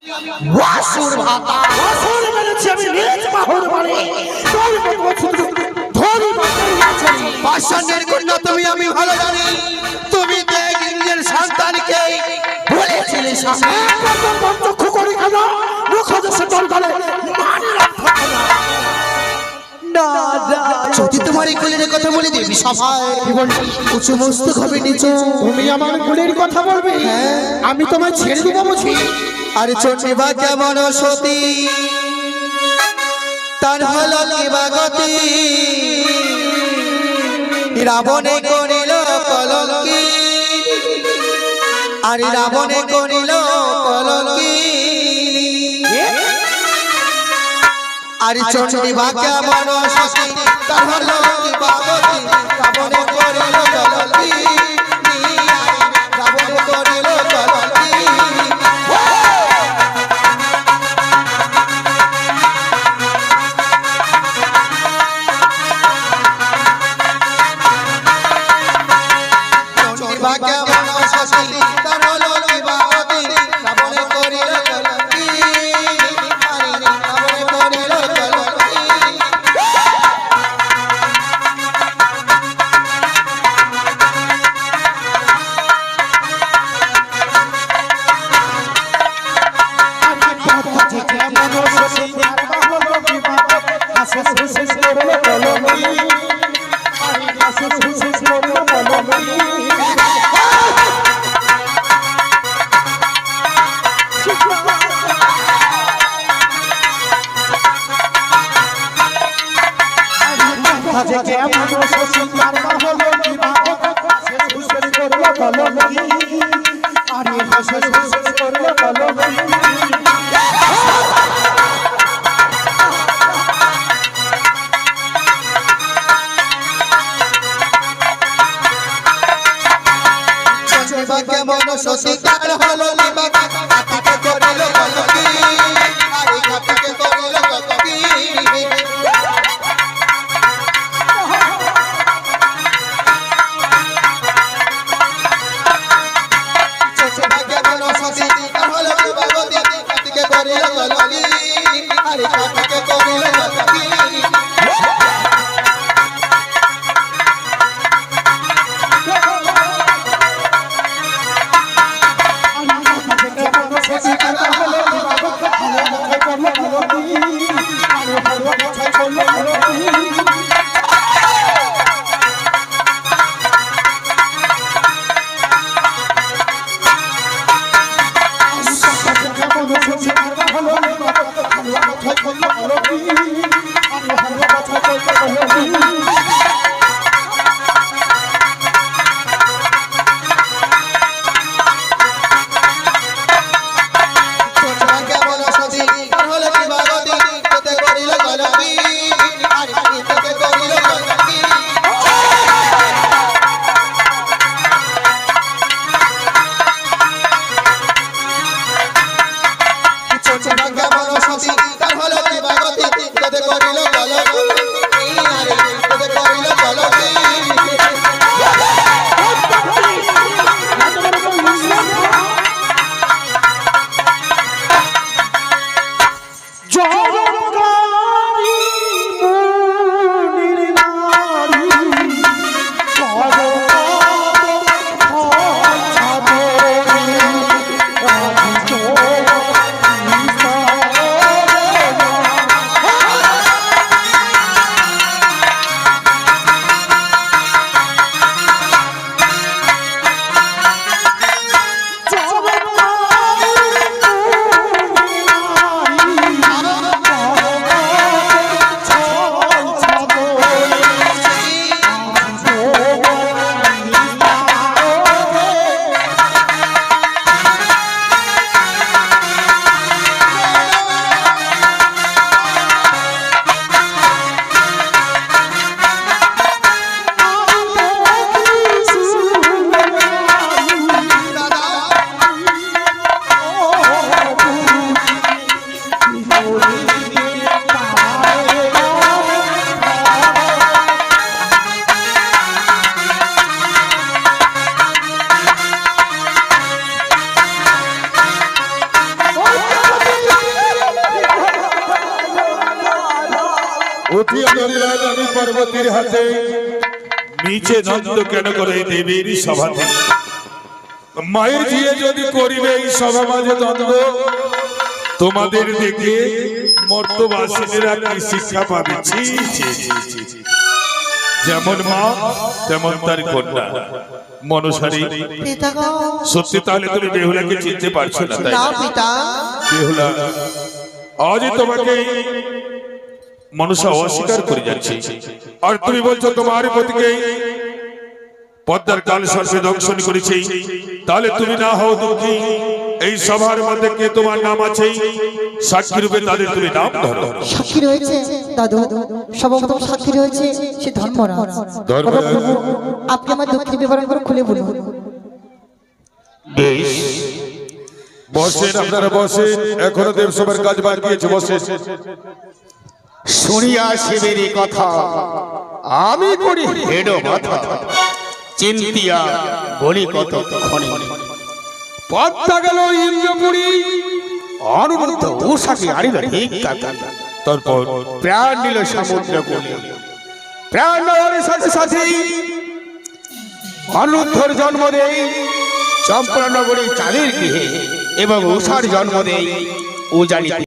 वासुर भाता वासुर মেরেছি আমি নিজ বাহুর বাড়ি তোর মতো ধরি বাড়ি পাষাণের কন্যা তুমি আমি ভালো জানি তুমি দেখ নিজের সন্তানকে বলেছিলে স্বামী চক্ষু করে কেন মুখ দেশে তোর গলে মারি রাখো না যদি তোমার এই কুলের কথা বলে দিবি সভায় উঁচু মস্তক হবে নিচু তুমি আমার কুলের কথা বলবে আমি তোমায় ছেড়ে দেবো বুঝি আরে চন্ডিবা কেমন সতী তার হলো কিবা গতি রাবণে করিল কলঙ্কি আর রাবণে করিল কলঙ্কি আর চন্ডিবা কেমন সতী তার হলো কিবা গতি রাবণে করিল কলঙ্কি রাবণে করিল কলঙ্কি উঠিয়া ধরিলাম আমি পার্বতীর হাতে, নিচে নন্দ কেন করে দেবীর সভাতে। মায়ের ঝিয়ে যদি করিবে এই সভা মাঝে দ্বন্দ্ব, তোমাদের দেখে মর্তবাসীরা কি শিক্ষা পাবে? ছি, ছি, ছি, ছি, ছি। যেমন মা তেমন তার কন্যা মনসারী। পিতা গো, সত্যি তাহলে তুমি বেহুলাকে চিনতে পারছো না, তাই না না? পিতা, বেহুলা, আজই তোমাকে মনসা অস্বীকার করে যাচ্ছে, আর তুমি বলছো তোমার পতিকে পদ্মার কাল সর্পে দংশন করেছে। তাহলে তুমি না হও দুঃখী, এই সভার মধ্যে কে তোমার নাম আছে? সাক্ষী রূপে তাদের তুমি নাম ধরো। সাক্ষী রয়েছে দাদু, সর্বপ্রথম সাক্ষী রয়েছে সে ধর্মরাজ। ধর্মরাজ। আপনি আমার দুঃখের বিবরণ করে খুলে বলুন। বেশ, বসেন আপনারা বসেন, এখনো দেবসভার কাজ বাকি আছে, বসেন। শুনিয়া শিবের কথা আমি করি হেড মাথা, চিন্তিয়া বলি কত ক্ষণে। পদ্মা গেল ইন্দ্রপুরী, অনুরুদ্ধ উষাকে আনিল ঠিক কাকা। তারপর প্রাণ নিল সমুদ্র কোলে, প্রাণ নেওয়ার সাথে সাথে অনুরুদ্ধর জন্ম দেই চম্পা নগরী চাঁদের গৃহে, এবং উষার জন্ম দেই উজানিতে।